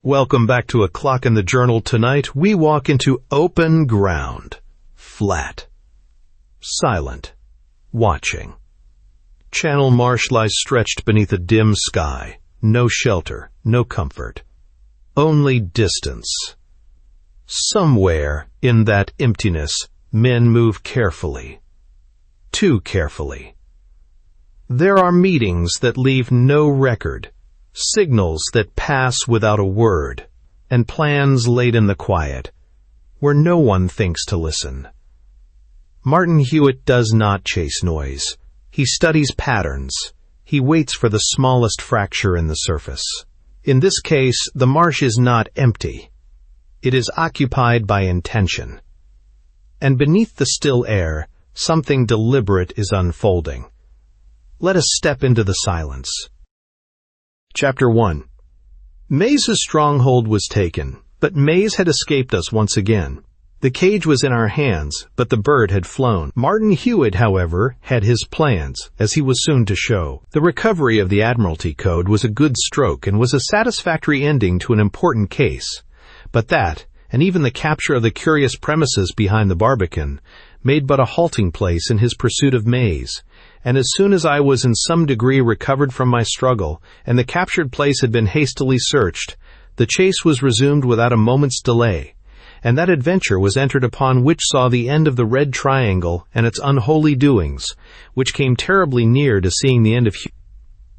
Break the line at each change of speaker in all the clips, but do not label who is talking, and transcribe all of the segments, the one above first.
Welcome back to A Clock in the Journal. Tonight, we walk into open ground. Flat. Silent. Watching. Channel Marsh lies stretched beneath a dim sky. No shelter, no comfort. Only distance. Somewhere in that emptiness, men move carefully. Too carefully. There are meetings that leave no record. Signals that pass without a word, and plans laid in the quiet, where no one thinks to listen. Martin Hewitt does not chase noise. He studies patterns. He waits for the smallest fracture in the surface. In this case, the marsh is not empty. It is occupied by intention. And beneath the still air, something deliberate is unfolding. Let us step into the silence. Chapter 1. Maze's stronghold was taken, but Maze had escaped us once again. The cage was in our hands, but the bird had flown. Martin Hewitt, however, had his plans, as he was soon to show. The recovery of the Admiralty Code was a good stroke and was a satisfactory ending to an important case. But that, and even the capture of the curious premises behind the Barbican, made but a halting place in his pursuit of Maze. And as soon as I was in some degree recovered from my struggle, and the captured place had been hastily searched, the chase was resumed without a moment's delay, and that adventure was entered upon which saw the end of the Red Triangle and its unholy doings, which came terribly near to seeing the end of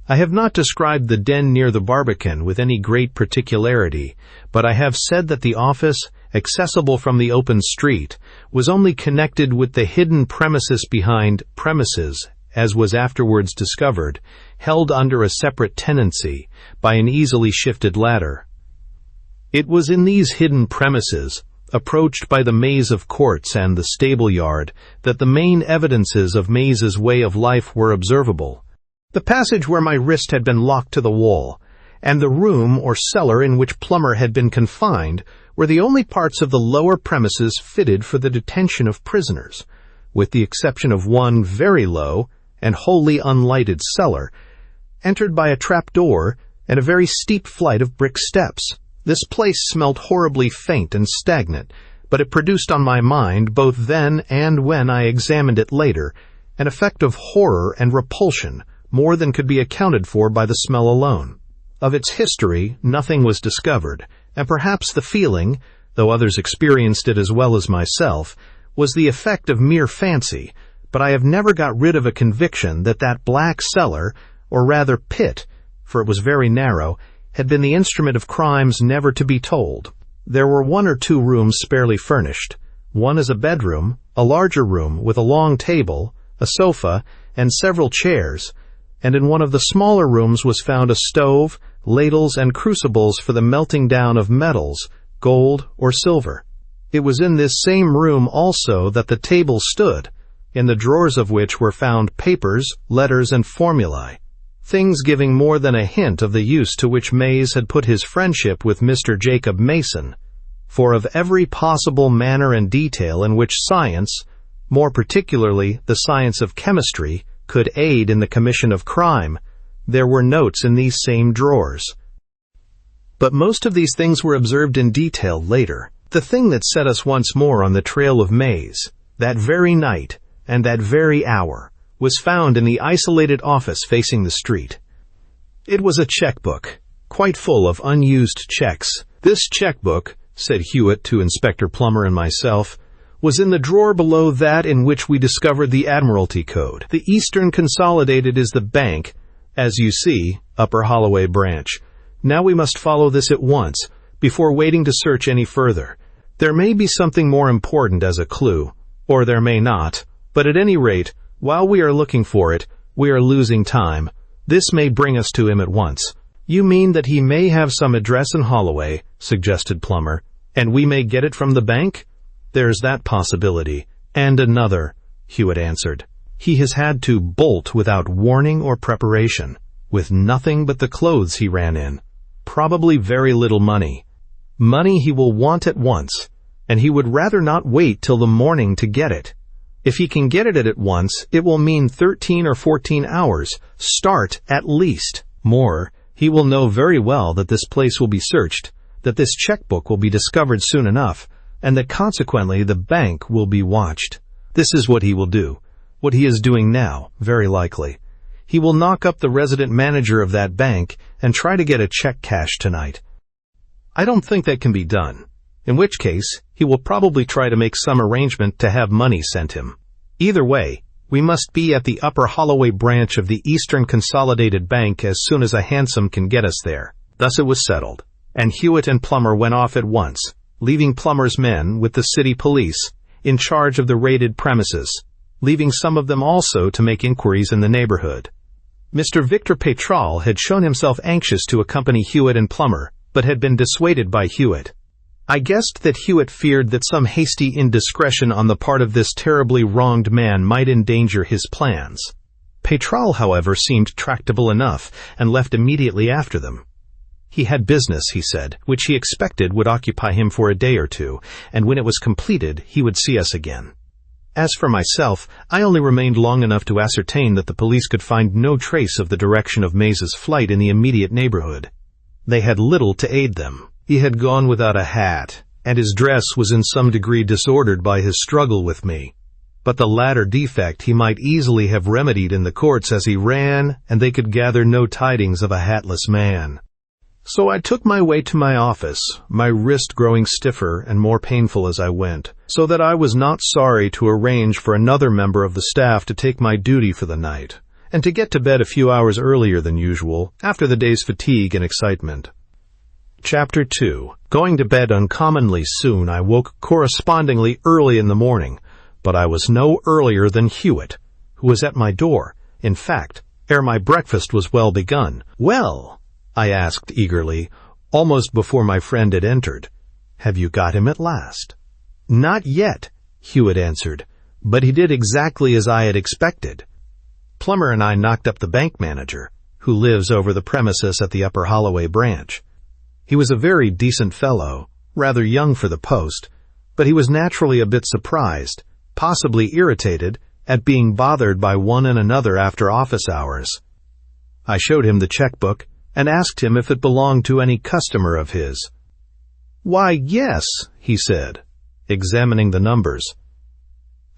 I have not described the den near the Barbican with any great particularity, but I have said that the office, accessible from the open street, was only connected with the hidden premises behind premises, as was afterwards discovered, held under a separate tenancy by an easily shifted ladder. It was in these hidden premises, approached by the maze of courts and the stable yard, that the main evidences of Maze's way of life were observable. The passage where my wrist had been locked to the wall, and the room or cellar in which Plummer had been confined, were the only parts of the lower premises fitted for the detention of prisoners, with the exception of one very low and wholly unlighted cellar, entered by a trap door and a very steep flight of brick steps. This place smelt horribly faint and stagnant, but it produced on my mind, both then and when I examined it later, an effect of horror and repulsion more than could be accounted for by the smell alone. Of its history, nothing was discovered, and perhaps the feeling, though others experienced it as well as myself, was the effect of mere fancy, but I have never got rid of a conviction that that black cellar, or rather pit, for it was very narrow, had been the instrument of crimes never to be told. There were 1 or 2 rooms sparely furnished. One as a bedroom, a larger room with a long table, a sofa, and several chairs, and in one of the smaller rooms was found a stove, ladles, and crucibles for the melting down of metals, gold or silver. It was in this same room also that the table stood, in the drawers of which were found papers, letters, and formulae, things giving more than a hint of the use to which Maze had put his friendship with Mr. Jacob Mason, for of every possible manner and detail in which science, more particularly the science of chemistry, could aid in the commission of crime, there were notes in these same drawers. But most of these things were observed in detail later. The thing that set us once more on the trail of Maze, that very night, and that very hour, was found in the isolated office facing the street. It was a checkbook, quite full of unused checks. This checkbook, said Hewitt to Inspector Plummer and myself, was in the drawer below that in which we discovered the Admiralty Code. The Eastern Consolidated is the bank, as you see, Upper Holloway branch. Now we must follow this at once, before waiting to search any further. There may be something more important as a clue, or there may not. But at any rate, while we are looking for it, we are losing time. This may bring us to him at once. You mean that he may have some address in Holloway, suggested Plummer, and we may get it from the bank? There's that possibility. And another, Hewitt answered. He has had to bolt without warning or preparation, with nothing but the clothes he ran in. Probably very little money. Money he will want at once, and he would rather not wait till the morning to get it. If he can get it at once, it will mean 13 or 14 hours, start at least. More, he will know very well that this place will be searched, that this checkbook will be discovered soon enough, and that consequently the bank will be watched. This is what he will do, what he is doing now, very likely. He will knock up the resident manager of that bank and try to get a check cashed tonight. I don't think that can be done, in which case he will probably try to make some arrangement to have money sent him. Either way, we must be at the Upper Holloway branch of the Eastern Consolidated Bank as soon as a hansom can get us there. Thus it was settled, and Hewitt and Plummer went off at once, leaving Plummer's men with the city police in charge of the raided premises, leaving some of them also to make inquiries in the neighborhood. Mr. Victor Pétrol had shown himself anxious to accompany Hewitt and Plummer, but had been dissuaded by Hewitt. I guessed that Hewitt feared that some hasty indiscretion on the part of this terribly wronged man might endanger his plans. Pétrol, however, seemed tractable enough, and left immediately after them. He had business, he said, which he expected would occupy him for a day or two, and when it was completed, he would see us again. As for myself, I only remained long enough to ascertain that the police could find no trace of the direction of Mays's flight in the immediate neighborhood. They had little to aid them. He had gone without a hat, and his dress was in some degree disordered by his struggle with me. But the latter defect he might easily have remedied in the courts as he ran, and they could gather no tidings of a hatless man. So I took my way to my office, my wrist growing stiffer and more painful as I went, so that I was not sorry to arrange for another member of the staff to take my duty for the night, and to get to bed a few hours earlier than usual, after the day's fatigue and excitement. Chapter 2. Going to bed uncommonly soon, I woke correspondingly early in the morning, but I was no earlier than Hewitt, who was at my door, in fact, ere my breakfast was well begun. "Well," I asked eagerly, almost before my friend had entered, "have you got him at last?" "Not yet," Hewitt answered, but he did exactly as I had expected. Plummer and I knocked up the bank manager, who lives over the premises at the Upper Holloway branch. He was a very decent fellow, rather young for the post, but he was naturally a bit surprised, possibly irritated, at being bothered by one and another after office hours. I showed him the checkbook, and asked him if it belonged to any customer of his. "Why, yes," he said, examining the numbers.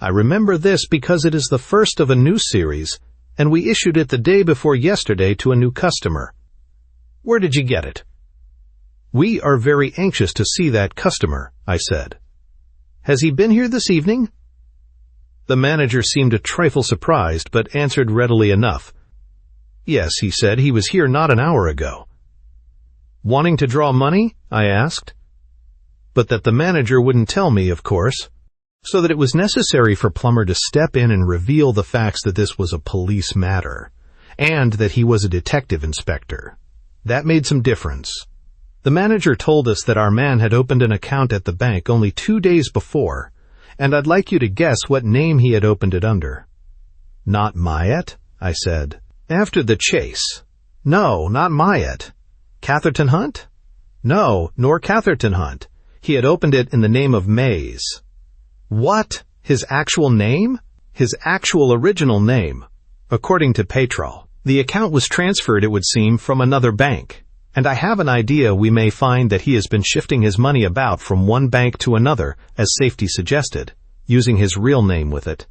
"I remember this because it is the first of a new series, and we issued it the day before yesterday to a new customer." "Where did you get it?" "We are very anxious to see that customer," I said. "Has he been here this evening?" The manager seemed a trifle surprised, but answered readily enough. "Yes," he said, "he was here not an hour ago." "Wanting to draw money?" I asked. But that the manager wouldn't tell me, of course, so that it was necessary for Plummer to step in and reveal the facts that this was a police matter, and that he was a detective inspector. That made some difference. The manager told us that our man had opened an account at the bank only 2 days before, and I'd like you to guess what name he had opened it under. "Not Myatt?" I said. "After the chase." "No, not Myatt." "Catherton Hunt?" "No, nor Catherton Hunt. He had opened it in the name of Mays." "What? His actual name?" "His actual original name. According to Pétrol. The account was transferred, it would seem, from another bank, and I have an idea we may find that he has been shifting his money about from one bank to another, as safety suggested, using his real name with it.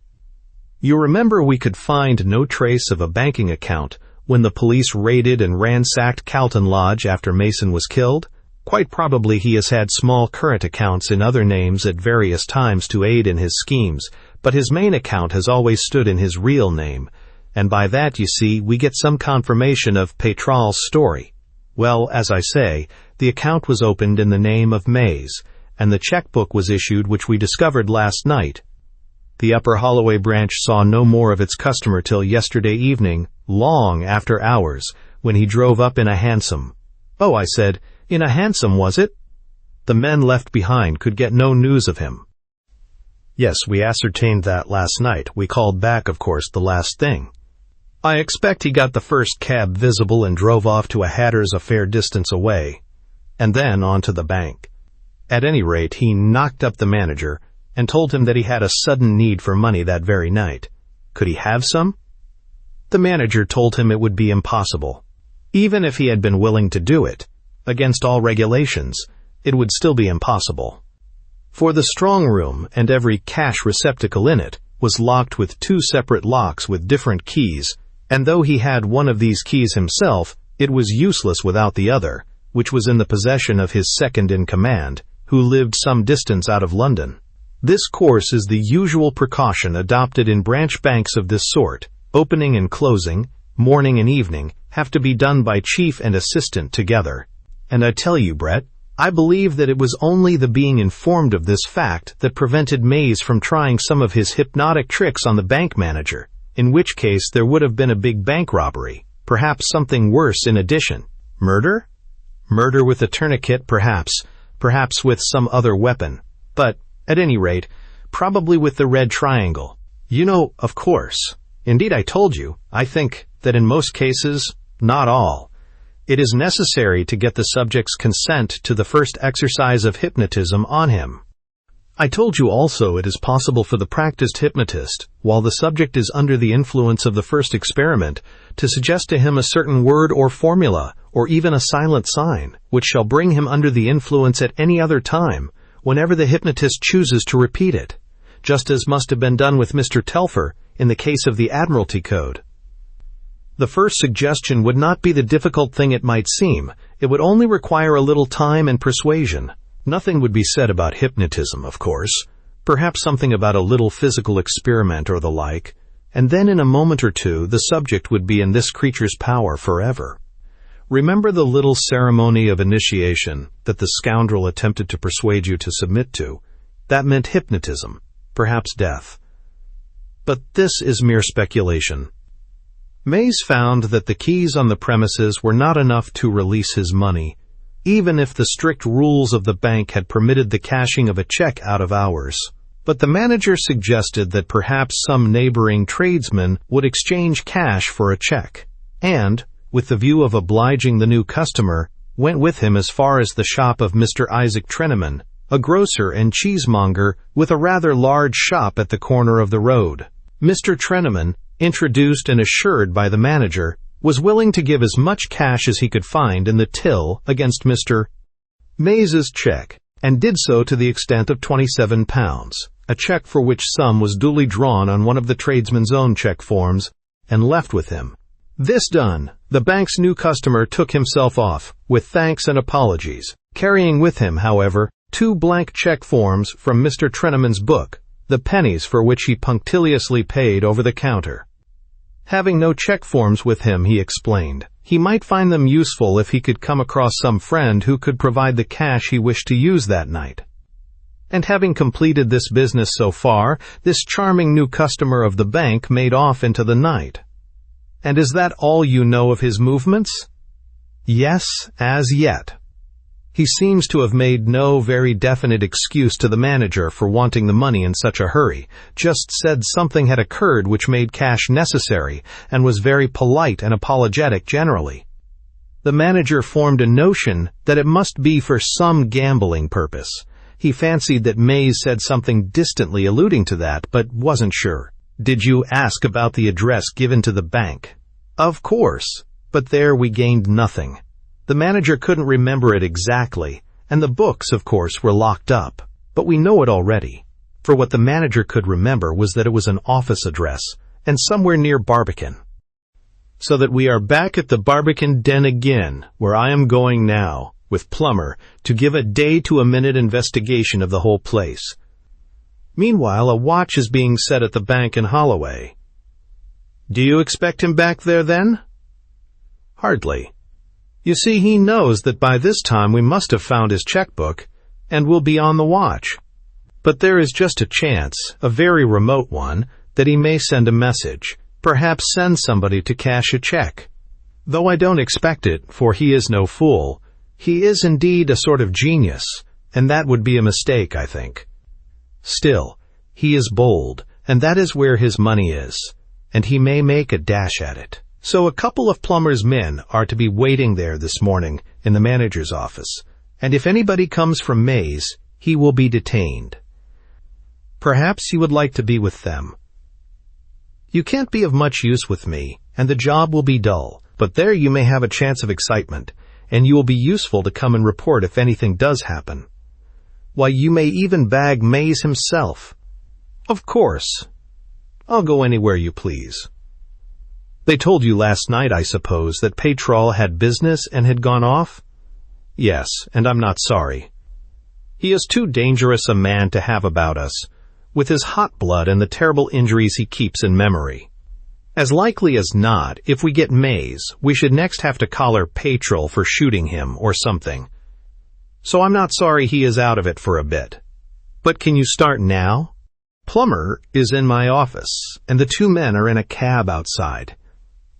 You remember we could find no trace of a banking account when the police raided and ransacked Calton Lodge after Mason was killed? Quite probably he has had small current accounts in other names at various times to aid in his schemes, but his main account has always stood in his real name, and by that, you see, we get some confirmation of Pétrol's story. Well, as I say, the account was opened in the name of Mays, and the checkbook was issued which we discovered last night. The Upper Holloway branch saw no more of its customer till yesterday evening, long after hours, when he drove up in a hansom. "Oh," I said, "in a hansom, was it?" "The men left behind could get no news of him." "Yes, we ascertained that last night. We called back, of course, the last thing." "I expect he got the first cab visible and drove off to a hatter's a fair distance away, and then on to the bank. At any rate, he knocked up the manager and told him that he had a sudden need for money that very night. Could he have some? The manager told him it would be impossible, even if he had been willing to do it, against all regulations, it would still be impossible. For the strong room and every cash receptacle in it was locked with 2 separate locks with different keys, and though he had one of these keys himself, it was useless without the other, which was in the possession of his second-in-command, who lived some distance out of London. This course is the usual precaution adopted in branch banks of this sort. Opening and closing, morning and evening, have to be done by chief and assistant together. And I tell you, Brett, I believe that it was only the being informed of this fact that prevented Mays from trying some of his hypnotic tricks on the bank manager, in which case there would have been a big bank robbery, perhaps something worse in addition. Murder? Murder with a tourniquet, perhaps with some other weapon, but, at any rate, probably with the red triangle. You know, of course. Indeed, I told you, I think that in most cases, not all, it is necessary to get the subject's consent to the first exercise of hypnotism on him. I told you also it is possible for the practiced hypnotist, while the subject is under the influence of the first experiment, to suggest to him a certain word or formula, or even a silent sign, which shall bring him under the influence at any other time, whenever the hypnotist chooses to repeat it, just as must have been done with Mr. Telfer in the case of the Admiralty Code. The first suggestion would not be the difficult thing it might seem. It would only require a little time and persuasion. Nothing would be said about hypnotism, of course. Perhaps something about a little physical experiment or the like, and then in a moment or two the subject would be in this creature's power forever. Remember the little ceremony of initiation that the scoundrel attempted to persuade you to submit to? That meant hypnotism, perhaps death. But this is mere speculation. Mays found that the keys on the premises were not enough to release his money, even if the strict rules of the bank had permitted the cashing of a check out of hours. But the manager suggested that perhaps some neighboring tradesman would exchange cash for a check, and, with the view of obliging the new customer, went with him as far as the shop of Mr. Isaac Treneman, a grocer and cheesemonger with a rather large shop at the corner of the road. Mr. Treneman, introduced and assured by the manager, was willing to give as much cash as he could find in the till against Mr. Mays's check, and did so to the extent of £27, a check for which sum was duly drawn on one of the tradesman's own check forms, and left with him. This done, the bank's new customer took himself off, with thanks and apologies, carrying with him, however, 2 blank check forms from Mr. Treneman's book, the pennies for which he punctiliously paid over the counter. Having no check forms with him, he explained, he might find them useful if he could come across some friend who could provide the cash he wished to use that night. And having completed this business so far, this charming new customer of the bank made off into the night. And is that all you know of his movements? Yes, as yet. He seems to have made no very definite excuse to the manager for wanting the money in such a hurry, just said something had occurred which made cash necessary, and was very polite and apologetic generally. The manager formed a notion that it must be for some gambling purpose. He fancied that Mays said something distantly alluding to that, but wasn't sure. Did you ask about the address given to the bank? Of course, but there we gained nothing. The manager couldn't remember it exactly, and the books, of course, were locked up. But we know it already, for what the manager could remember was that it was an office address, and somewhere near Barbican. So that we are back at the Barbican den again, where I am going now, with Plummer, to give a day-to-a-minute investigation of the whole place. Meanwhile, a watch is being set at the bank in Holloway. Do you expect him back there, then? Hardly. You see, he knows that by this time we must have found his checkbook, and will be on the watch. But there is just a chance, a very remote one, that he may send a message, perhaps send somebody to cash a check. Though I don't expect it, for he is no fool. He is indeed a sort of genius, and that would be a mistake, I think. Still, he is bold, and that is where his money is, and he may make a dash at it. So a couple of Plummer's men are to be waiting there this morning in the manager's office, and if anybody comes from Mays, he will be detained. Perhaps you would like to be with them. You can't be of much use with me, and the job will be dull, but there you may have a chance of excitement, and you will be useful to come and report if anything does happen. Why, you may even bag Mays himself." "Of course. I'll go anywhere you please." "They told you last night, I suppose, that Petrol had business and had gone off?" "Yes, and I'm not sorry. He is too dangerous a man to have about us, with his hot blood and the terrible injuries he keeps in memory. As likely as not, if we get Mays, we should next have to collar Petrol for shooting him or something. So I'm not sorry he is out of it for a bit. But can you start now? Plummer is in my office, and the two men are in a cab outside.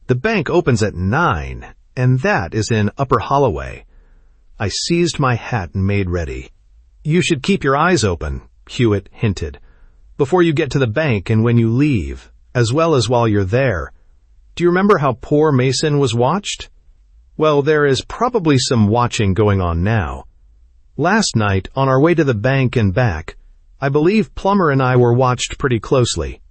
The bank opens at 9, and that is in Upper Holloway." I seized my hat and made ready. "You should keep your eyes open," Hewitt hinted, "before you get to the bank and when you leave, as well as while you're there. Do you remember how poor Mason was watched? Well, there is probably some watching going on now. Last night, on our way to the bank and back, I believe Plummer and I were watched pretty closely."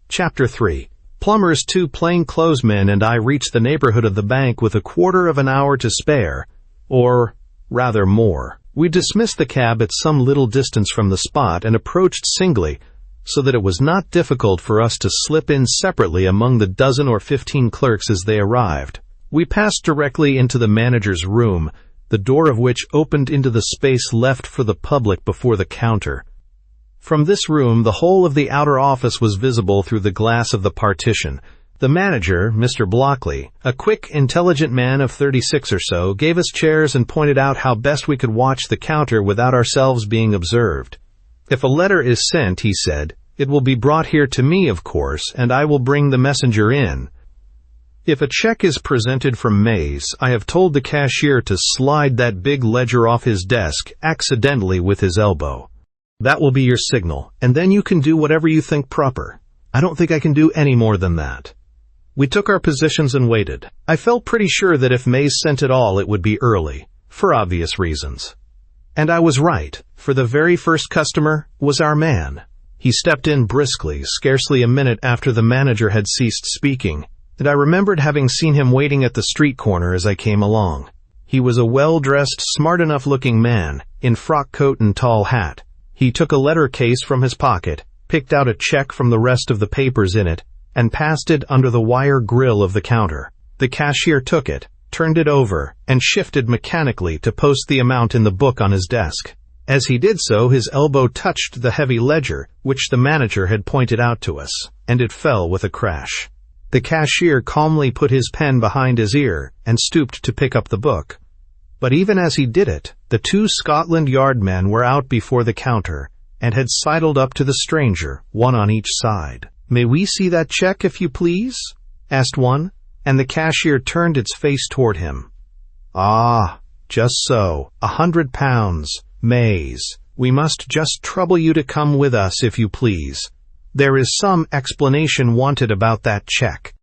Chapter 3. Plummer's two plainclothesmen and I reached the neighborhood of the bank with a quarter of an hour to spare, or rather more. We dismissed the cab at some little distance from the spot and approached singly, so that it was not difficult for us to slip in separately among the 12 or 15 clerks as they arrived. We passed directly into the manager's room, the door of which opened into the space left for the public before the counter. From this room, the whole of the outer office was visible through the glass of the partition. The manager, Mr. Blockley, a quick, intelligent man of 36 or so, gave us chairs and pointed out how best we could watch the counter without ourselves being observed. "If a letter is sent," he said, "it will be brought here to me, of course, and I will bring the messenger in. If a check is presented from Mays, I have told the cashier to slide that big ledger off his desk accidentally with his elbow. That will be your signal, and then you can do whatever you think proper. I don't think I can do any more than that." We took our positions and waited. I felt pretty sure that if Mays sent it all, it would be early, for obvious reasons. And I was right, for the very first customer was our man. He stepped in briskly, scarcely a minute after the manager had ceased speaking, and I remembered having seen him waiting at the street corner as I came along. He was a well-dressed, smart-enough-looking man, in frock coat and tall hat. He took a letter case from his pocket, picked out a check from the rest of the papers in it, and passed it under the wire grill of the counter. The cashier took it, turned it over, and shifted mechanically to post the amount in the book on his desk. As he did so, his elbow touched the heavy ledger, which the manager had pointed out to us, and it fell with a crash. The cashier calmly put his pen behind his ear and stooped to pick up the book. But even as he did it, the two Scotland Yard men were out before the counter and had sidled up to the stranger, one on each side. "May we see that check, if you please?" asked one, and the cashier turned its face toward him. "Ah, just so. £100, Mays. We must just trouble you to come with us, if you please. There is some explanation wanted about that check."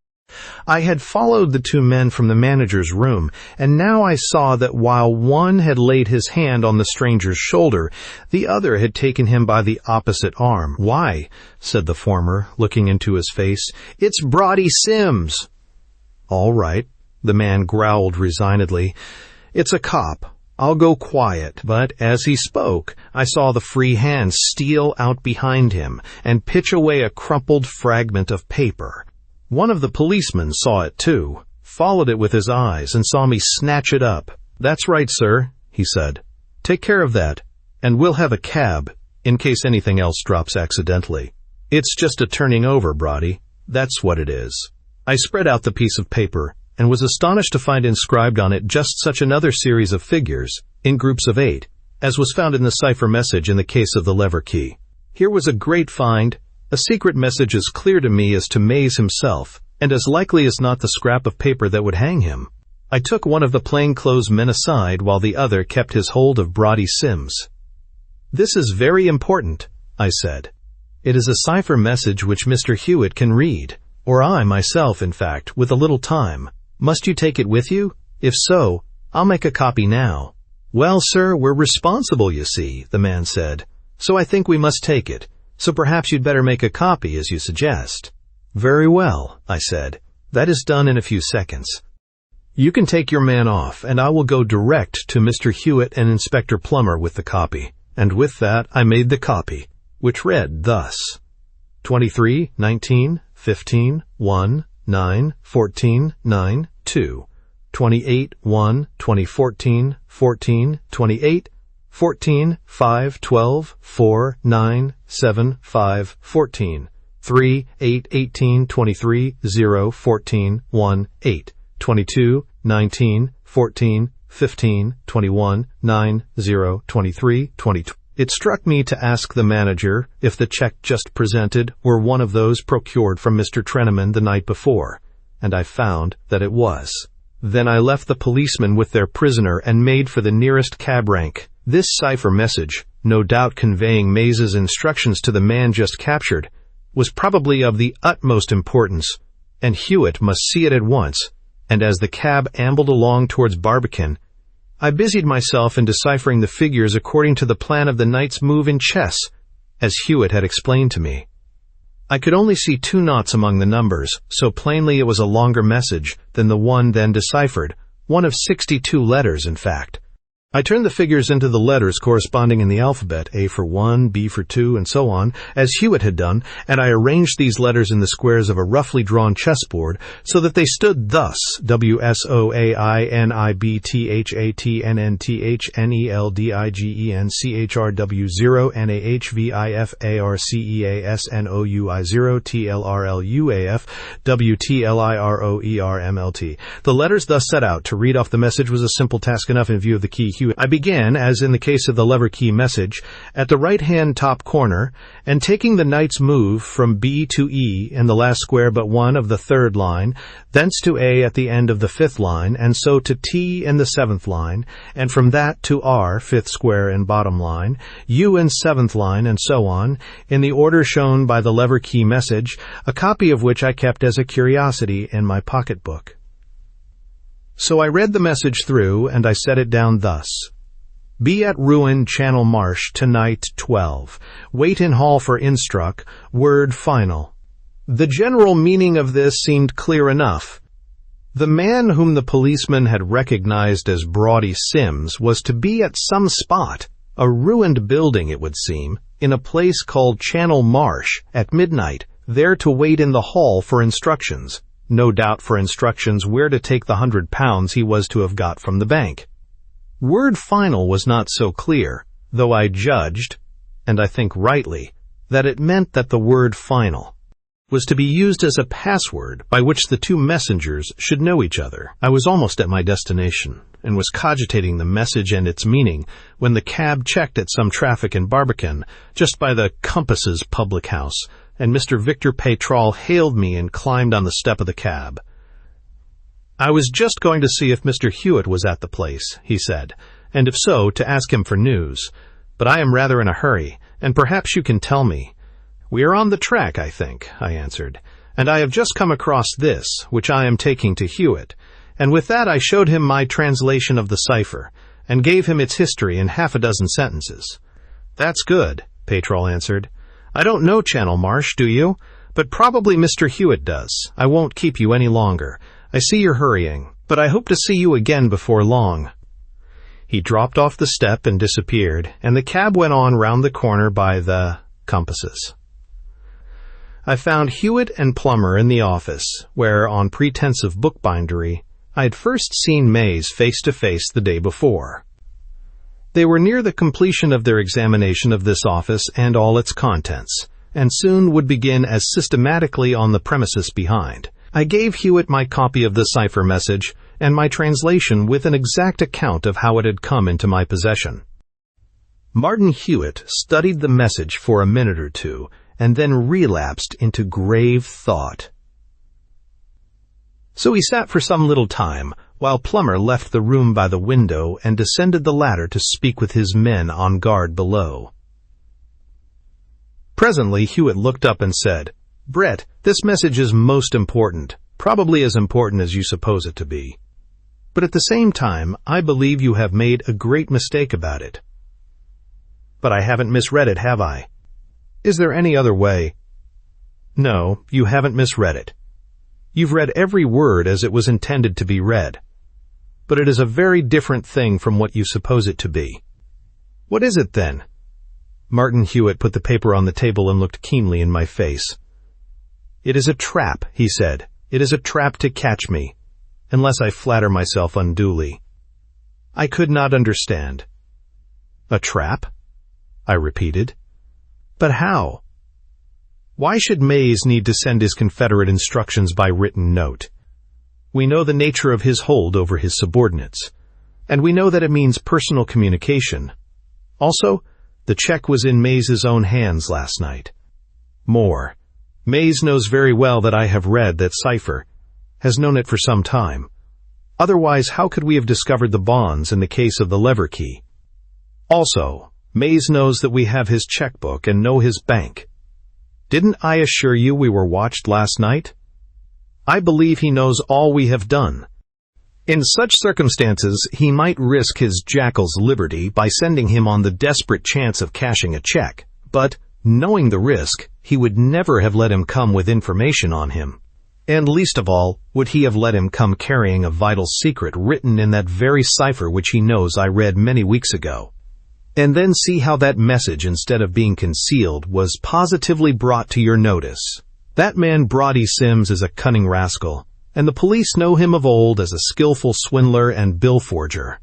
I had followed the two men from the manager's room, and now I saw that while one had laid his hand on the stranger's shoulder, the other had taken him by the opposite arm. "Why," said the former, looking into his face, "it's Brodie Sims." "All right," the man growled resignedly. "It's a cop. I'll go quiet." But as he spoke, I saw the free hand steal out behind him and pitch away a crumpled fragment of paper. One of the policemen saw it too, followed it with his eyes, and saw me snatch it up. "That's right, sir," he said. "Take care of that, and we'll have a cab, in case anything else drops accidentally. It's just a turning over, Brodie. That's what it is." I spread out the piece of paper, and was astonished to find inscribed on it just such another series of figures, in groups of 8, as was found in the cipher message in the case of the lever key. Here was a great find, a secret message as clear to me as to Mays himself, and as likely as not the scrap of paper that would hang him. I took one of the plainclothes men aside while the other kept his hold of Brodie Sims. "This is very important," I said. "It is a cipher message which Mr. Hewitt can read, or I myself, in fact, with a little time. Must you take it with you? If so, I'll make a copy now." "Well, sir, we're responsible, you see," the man said, "so I think we must take it. So perhaps you'd better make a copy, as you suggest." "Very well," I said. "That is done in a few seconds." You can take your man off, and I will go direct to Mr. Hewitt and Inspector Plummer with the copy. And with that I made the copy, which read thus: 23, 19, 15, 1, 9, 14, 9, 2, 28, 1, 2014, 14, 28, 14, 5, 12, 4, 9, 7, 5, 14, 3, 8, 18, 23, 0, 14, 1, 8, 22, 19, 14, 15, 21, 9, 0, 23, 22. It struck me to ask the manager if the check just presented were one of those procured from Mr. Treneman the night before, and I found that it was. Then I left the policemen with their prisoner and made for the nearest cab rank. This cipher message, no doubt conveying Mays's instructions to the man just captured, was probably of the utmost importance, and Hewitt must see it at once, and as the cab ambled along towards Barbican, I busied myself in deciphering the figures according to the plan of the knight's move in chess, as Hewitt had explained to me. I could only see 2 knots among the numbers, so plainly it was a longer message than the one then deciphered, one of 62 letters, in fact. I turned the figures into the letters corresponding in the alphabet, A for 1, B for 2, and so on, as Hewitt had done, and I arranged these letters in the squares of a roughly drawn chessboard so that they stood thus: WSOAINIBTHATNNTHNELDIGENCHRW0 NAHVIFARCEASNOUI0 TLRLUAF WTLIROERMLT. The letters thus set out to read off the message was a simple task enough in view of the key Hewitt. I began, as in the case of the lever key message, at the right-hand top corner, and taking the knight's move from B to E in the last square but one of the 3rd line, thence to A at the end of the 5th line, and so to T in the 7th line, and from that to R, 5th square and bottom line, U in 7th line, and so on, in the order shown by the lever key message, a copy of which I kept as a curiosity in my pocketbook. So I read the message through, and I set it down thus: Be at Ruin, Channel Marsh, tonight, 12. Wait in hall for instruct. Word final. The general meaning of this seemed clear enough. The man whom the policeman had recognized as Brodie Sims was to be at some spot, a ruined building it would seem, in a place called Channel Marsh, at midnight, there to wait in the hall for instructions. No doubt for instructions where to take the £100 he was to have got from the bank. Word final was not so clear, though I judged, and I think rightly, that it meant that the word final was to be used as a password by which the 2 messengers should know each other. I was almost at my destination, and was cogitating the message and its meaning, when the cab checked at some traffic in Barbican, just by the Compasses public house, and Mr. Victor Pétrol hailed me and climbed on the step of the cab. I was just going to see if Mr. Hewitt was at the place, he said, and if so, to ask him for news. But I am rather in a hurry, and perhaps you can tell me. We are on the track, I think, I answered, and I have just come across this, which I am taking to Hewitt, and with that I showed him my translation of the cipher, and gave him its history in 6 sentences. That's good, Pétrol answered. I don't know Channel Marsh, do you? But probably Mr. Hewitt does. I won't keep you any longer. I see you're hurrying, but I hope to see you again before long. He dropped off the step and disappeared, and the cab went on round the corner by the Compasses. I found Hewitt and Plummer in the office, where, on pretense of bookbindery, I had first seen Mays face to face the day before. They were near the completion of their examination of this office and all its contents, and soon would begin as systematically on the premises behind. I gave Hewitt my copy of the cipher message, and my translation with an exact account of how it had come into my possession. Martin Hewitt studied the message for a minute or two, and then relapsed into grave thought. So he sat for some little time, while Plummer left the room by the window and descended the ladder to speak with his men on guard below. Presently Hewitt looked up and said, "Brett, this message is most important, probably as important as you suppose it to be. But at the same time, I believe you have made a great mistake about it." "But I haven't misread it, have I?" "Is there any other way?" "No, you haven't misread it. You've read every word as it was intended to be read. but it is a very different thing from what you suppose it to be." "What is it, then?" Martin Hewitt put the paper on the table and looked keenly in my face. "It is a trap," he said. "It is a trap to catch me, unless I flatter myself unduly." I could not understand. "A trap?" I repeated. "But how? Why should Mays need to send his Confederate instructions by written note? We know the nature of his hold over his subordinates, and we know that it means personal communication. Also, the check was in Mays's own hands last night. More, Mays knows very well that I have read that cipher, has known it for some time. Otherwise, how could we have discovered the bonds in the case of the lever key? Also, Mays knows that we have his checkbook and know his bank. Didn't I assure you we were watched last night? I believe he knows all we have done. In such circumstances, he might risk his jackal's liberty by sending him on the desperate chance of cashing a check, but, knowing the risk, he would never have let him come with information on him. And least of all, would he have let him come carrying a vital secret written in that very cipher which he knows I read many weeks ago. And then see how that message, instead of being concealed, was positively brought to your notice. That man Brodie Sims is a cunning rascal, and the police know him of old as a skillful swindler and bill forger.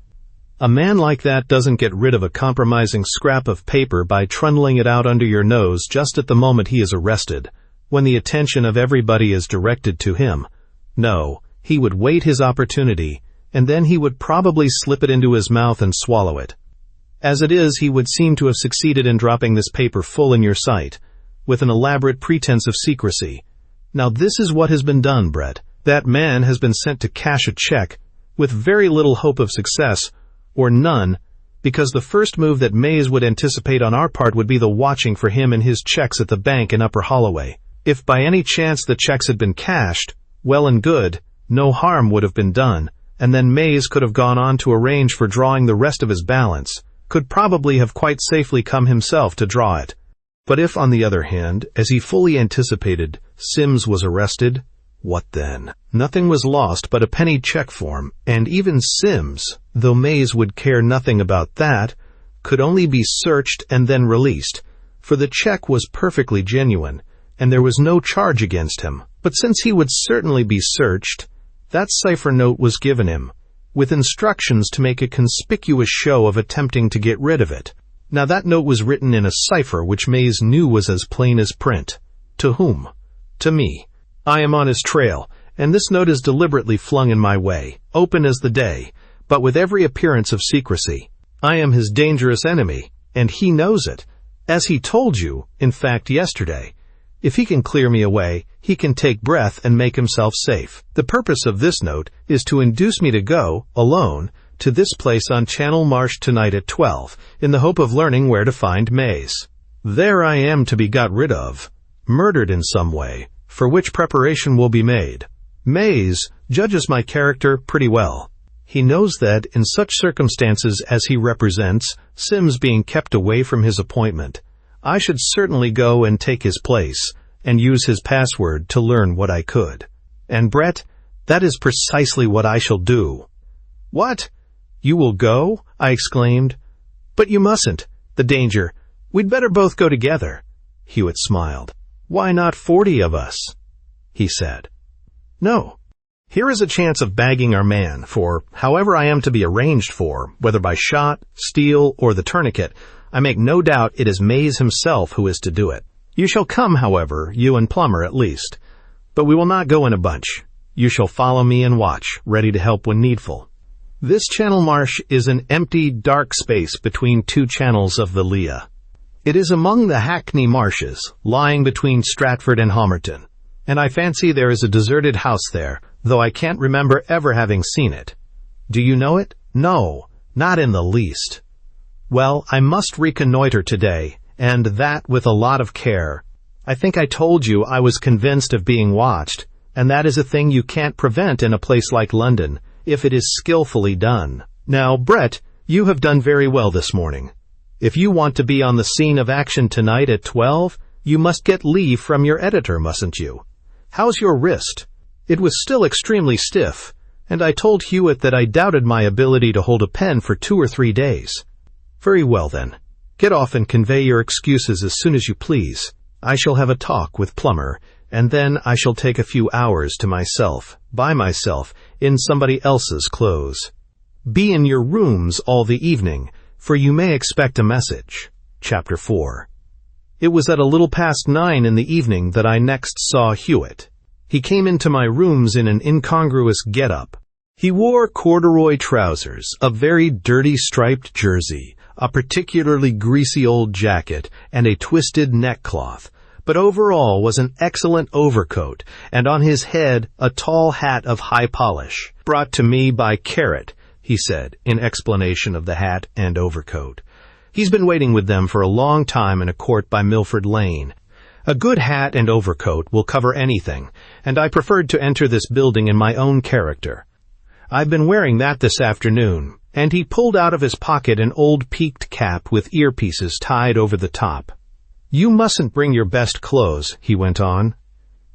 A man like that doesn't get rid of a compromising scrap of paper by trundling it out under your nose just at the moment he is arrested, when the attention of everybody is directed to him. No, he would wait his opportunity, and then he would probably slip it into his mouth and swallow it. As it is, he would seem to have succeeded in dropping this paper full in your sight, with an elaborate pretense of secrecy. Now this is what has been done, Brett. That man has been sent to cash a check, with very little hope of success, or none, because the first move that Mays would anticipate on our part would be the watching for him and his checks at the bank in Upper Holloway. If by any chance the checks had been cashed, well and good, no harm would have been done, and then Mays could have gone on to arrange for drawing the rest of his balance, could probably have quite safely come himself to draw it. But if, on the other hand, as he fully anticipated, Sims was arrested, what then? Nothing was lost but a penny check form, and even Sims, though Mays would care nothing about that, could only be searched and then released, for the check was perfectly genuine, and there was no charge against him. But since he would certainly be searched, that cipher note was given him, with instructions to make a conspicuous show of attempting to get rid of it. Now that note was written in a cipher which Mays knew was as plain as print. To whom? To me. I am on his trail, and this note is deliberately flung in my way, open as the day, but with every appearance of secrecy. I am his dangerous enemy, and he knows it, as he told you, in fact, yesterday. If he can clear me away, he can take breath and make himself safe. The purpose of this note is to induce me to go, alone, to this place on Channel Marsh tonight at 12, in the hope of learning where to find Mays. There I am to be got rid of, murdered in some way, for which preparation will be made. Mays judges my character pretty well. He knows that, in such circumstances as he represents, Sims being kept away from his appointment, I should certainly go and take his place, and use his password to learn what I could. And Brett, that is precisely what I shall do. What? You will go? I exclaimed. But you mustn't. The danger. We'd better both go together. Hewitt smiled. Why not 40 of us? He said. No. Here is a chance of bagging our man, for, however I am to be arranged for, whether by shot, steel, or the tourniquet, I make no doubt it is Mays himself who is to do it. You shall come, however, you and Plummer at least. But we will not go in a bunch. You shall follow me and watch, ready to help when needful. This Channel Marsh is an empty, dark space between two channels of the Lea. It is among the Hackney marshes, lying between Stratford and Homerton, and I fancy there is a deserted house there, though I can't remember ever having seen it. Do you know it? No, not in the least. Well, I must reconnoiter today, and that with a lot of care. I think I told you I was convinced of being watched, and that is a thing you can't prevent in a place like London, if it is skillfully done. Now, Brett, you have done very well this morning. If you want to be on the scene of action tonight at 12, you must get leave from your editor, mustn't you? How's your wrist? It was still extremely stiff, and I told Hewitt that I doubted my ability to hold a pen for 2 or 3 days. Very well then. Get off and convey your excuses as soon as you please. I shall have a talk with Plummer, and then I shall take a few hours to myself, by myself, in somebody else's clothes. Be in your rooms all the evening, for you may expect a message. Chapter 4. It was at a little past 9 in the evening that I next saw Hewitt. He came into my rooms in an incongruous get-up. He wore corduroy trousers, a very dirty striped jersey, a particularly greasy old jacket, and a twisted neckcloth, but overall was an excellent overcoat, and on his head a tall hat of high polish, brought to me by Carrot, he said, in explanation of the hat and overcoat. He's been waiting with them for a long time in a court by Milford Lane. A good hat and overcoat will cover anything, and I preferred to enter this building in my own character. I've been wearing that this afternoon, and he pulled out of his pocket an old peaked cap with earpieces tied over the top. You mustn't bring your best clothes, he went on,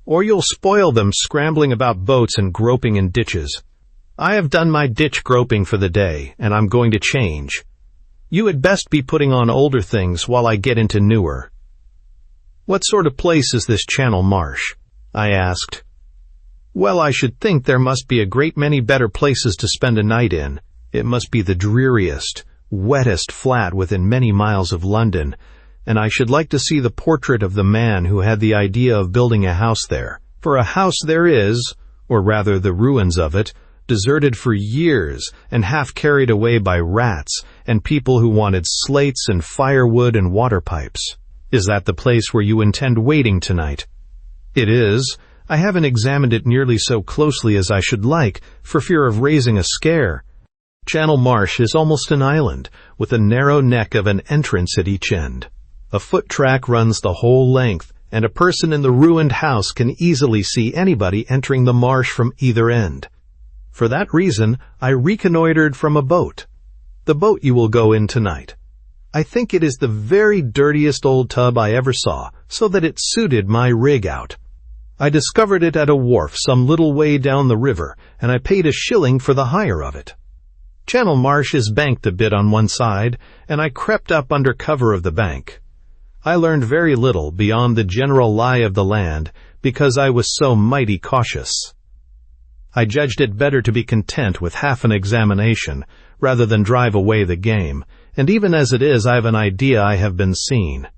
or you'll spoil them scrambling about boats and groping in ditches. I have done my ditch groping for the day, and I'm going to change. You had best be putting on older things while I get into newer. What sort of place is this Channel Marsh? I asked. Well, I should think there must be a great many better places to spend a night in. It must be the dreariest, wettest flat within many miles of London, and I should like to see the portrait of the man who had the idea of building a house there. For a house there is, or rather the ruins of it, deserted for years and half carried away by rats and people who wanted slates and firewood and water pipes. Is that the place where you intend waiting tonight? It is. I haven't examined it nearly so closely as I should like, for fear of raising a scare. Channel Marsh is almost an island, with a narrow neck of an entrance at each end. A foot track runs the whole length, and a person in the ruined house can easily see anybody entering the marsh from either end. For that reason, I reconnoitered from a boat. The boat you will go in tonight. I think it is the very dirtiest old tub I ever saw, so that it suited my rig out. I discovered it at a wharf some little way down the river, and I paid a shilling for the hire of it. Channel Marsh is banked a bit on one side, and I crept up under cover of the bank. I learned very little beyond the general lie of the land, because I was so mighty cautious. I judged it better to be content with half an examination, rather than drive away the game, and even as it is, I have an idea I have been seen.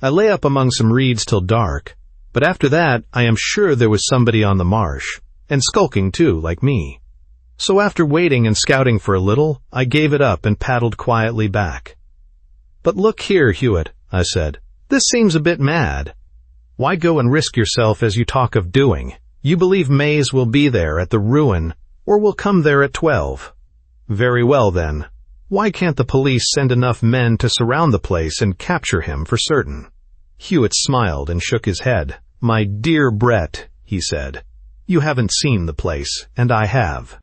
I lay up among some reeds till dark, but after that I am sure there was somebody on the marsh, and skulking too, like me. So after waiting and scouting for a little, I gave it up and paddled quietly back. But look here, Hewitt, I said, this seems a bit mad. Why go and risk yourself as you talk of doing? You believe Mays will be there at the ruin, or will come there at 12. Very well then. Why can't the police send enough men to surround the place and capture him for certain? Hewitt smiled and shook his head. My dear Brett, he said, you haven't seen the place, and I have.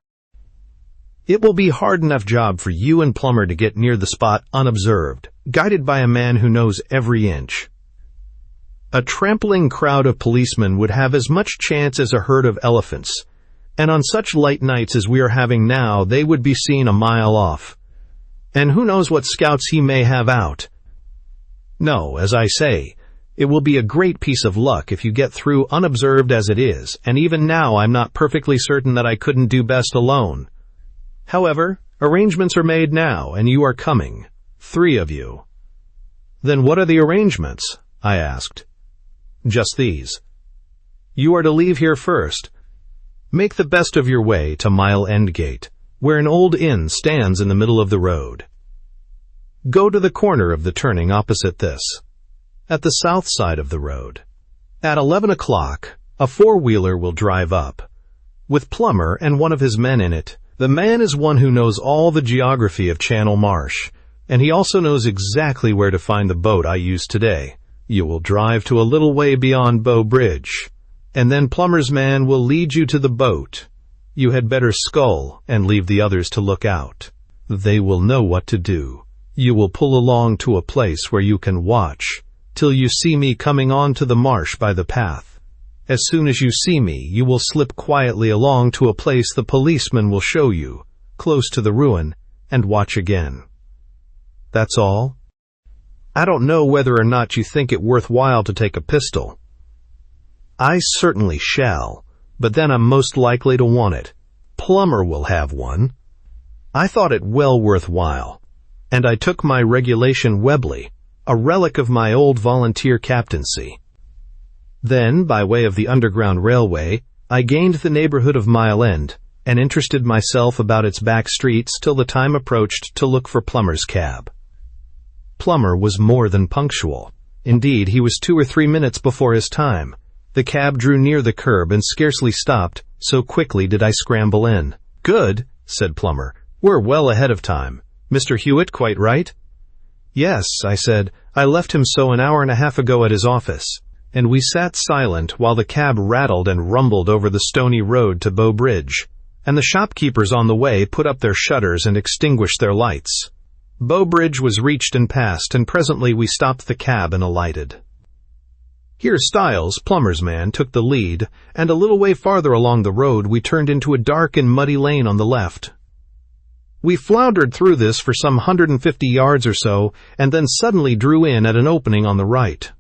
It will be a hard enough job for you and Plummer to get near the spot unobserved, guided by a man who knows every inch. A trampling crowd of policemen would have as much chance as a herd of elephants, and on such light nights as we are having now, they would be seen a mile off. And who knows what scouts he may have out? No, as I say, it will be a great piece of luck if you get through unobserved as it is, and even now I'm not perfectly certain that I couldn't do best alone. However, arrangements are made now, and you are coming. 3 of you. Then what are the arrangements? I asked. Just these. You are to leave here first. Make the best of your way to Mile End Gate, where an old inn stands in the middle of the road. Go to the corner of the turning opposite this, at the south side of the road. At 11 o'clock, a 4-wheeler will drive up, with Plummer and one of his men in it. The man is one who knows all the geography of Channel Marsh, and he also knows exactly where to find the boat I used today. You will drive to a little way beyond Bow Bridge, and then Plummer's man will lead you to the boat. You had better scull and leave the others to look out. They will know what to do. You will pull along to a place where you can watch till you see me coming on to the marsh by the path. As soon as you see me, you will slip quietly along to a place the policeman will show you, close to the ruin, and watch again. That's all? I don't know whether or not you think it worthwhile to take a pistol. I certainly shall, but then I'm most likely to want it. Plummer will have one. I thought it well worthwhile, and I took my regulation Webley, a relic of my old volunteer captaincy. Then, by way of the Underground Railway, I gained the neighborhood of Mile End, and interested myself about its back streets till the time approached to look for Plummer's cab. Plummer was more than punctual. Indeed, he was 2 or 3 minutes before his time. The cab drew near the curb and scarcely stopped, so quickly did I scramble in. "Good," said Plummer. "We're well ahead of time. Mr. Hewitt quite right?" "Yes," I said. "I left him so an hour and a half ago at his office." And we sat silent while the cab rattled and rumbled over the stony road to Bow Bridge, and the shopkeepers on the way put up their shutters and extinguished their lights. Bow Bridge was reached and passed, and presently we stopped the cab and alighted. Here Stiles, Plummer's man, took the lead, and a little way farther along the road we turned into a dark and muddy lane on the left. We floundered through this for some 150 yards or so, and then suddenly drew in at an opening on the right.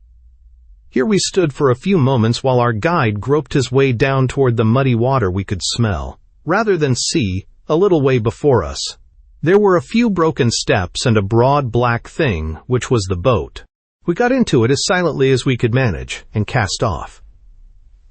Here we stood for a few moments while our guide groped his way down toward the muddy water we could smell, rather than see, a little way before us. There were a few broken steps and a broad black thing, which was the boat. We got into it as silently as we could manage, and cast off.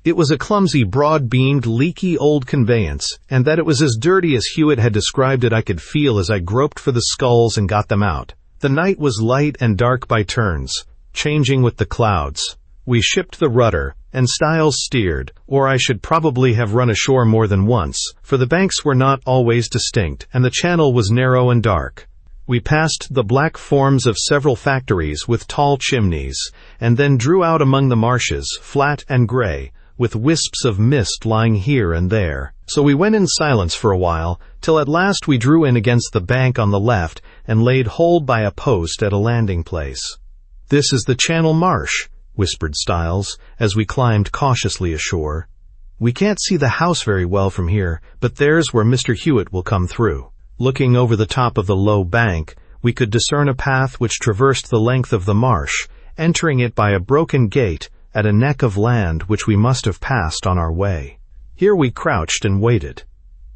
It was a clumsy, broad-beamed, leaky old conveyance, and that it was as dirty as Hewitt had described it I could feel as I groped for the sculls and got them out. The night was light and dark by turns, changing with the clouds. We shipped the rudder, and Stiles steered, or I should probably have run ashore more than once, for the banks were not always distinct, and the channel was narrow and dark. We passed the black forms of several factories with tall chimneys, and then drew out among the marshes, flat and gray, with wisps of mist lying here and there. So we went in silence for a while, till at last we drew in against the bank on the left and laid hold by a post at a landing place. "This is the Channel Marsh," whispered Stiles, as we climbed cautiously ashore. "We can't see the house very well from here, but there's where Mr. Hewitt will come through." Looking over the top of the low bank, we could discern a path which traversed the length of the marsh, entering it by a broken gate at a neck of land which we must have passed on our way. Here we crouched and waited.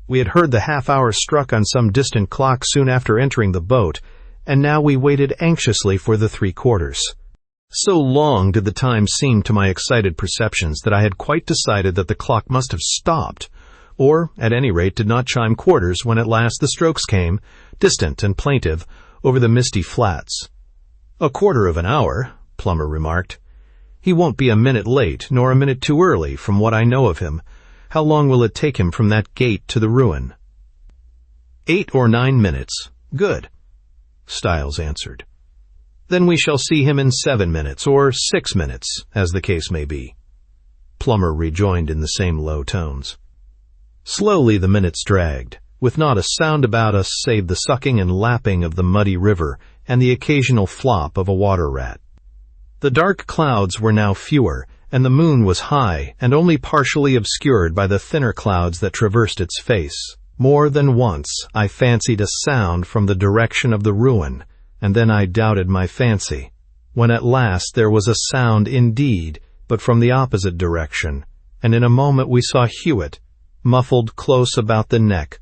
We had heard the half-hour struck on some distant clock soon after entering the boat, and now we waited anxiously for the 3/4. So long did the time seem to my excited perceptions that I had quite decided that the clock must have stopped, or, at any rate, did not chime quarters when at last the strokes came, distant and plaintive, over the misty flats. "A quarter of an hour," Plummer remarked. "He won't be a minute late, nor a minute too early, from what I know of him. How long will it take him from that gate to the ruin?" 8 or 9 minutes. "Good," Stiles answered. "Then we shall see him in 7 minutes, or 6 minutes, as the case may be," Plummer rejoined in the same low tones. Slowly the minutes dragged, with not a sound about us save the sucking and lapping of the muddy river and the occasional flop of a water rat. The dark clouds were now fewer, and the moon was high and only partially obscured by the thinner clouds that traversed its face. More than once I fancied a sound from the direction of the ruin, and then I doubted my fancy, when at last there was a sound indeed, but from the opposite direction, and in a moment we saw Hewitt, muffled close about the neck,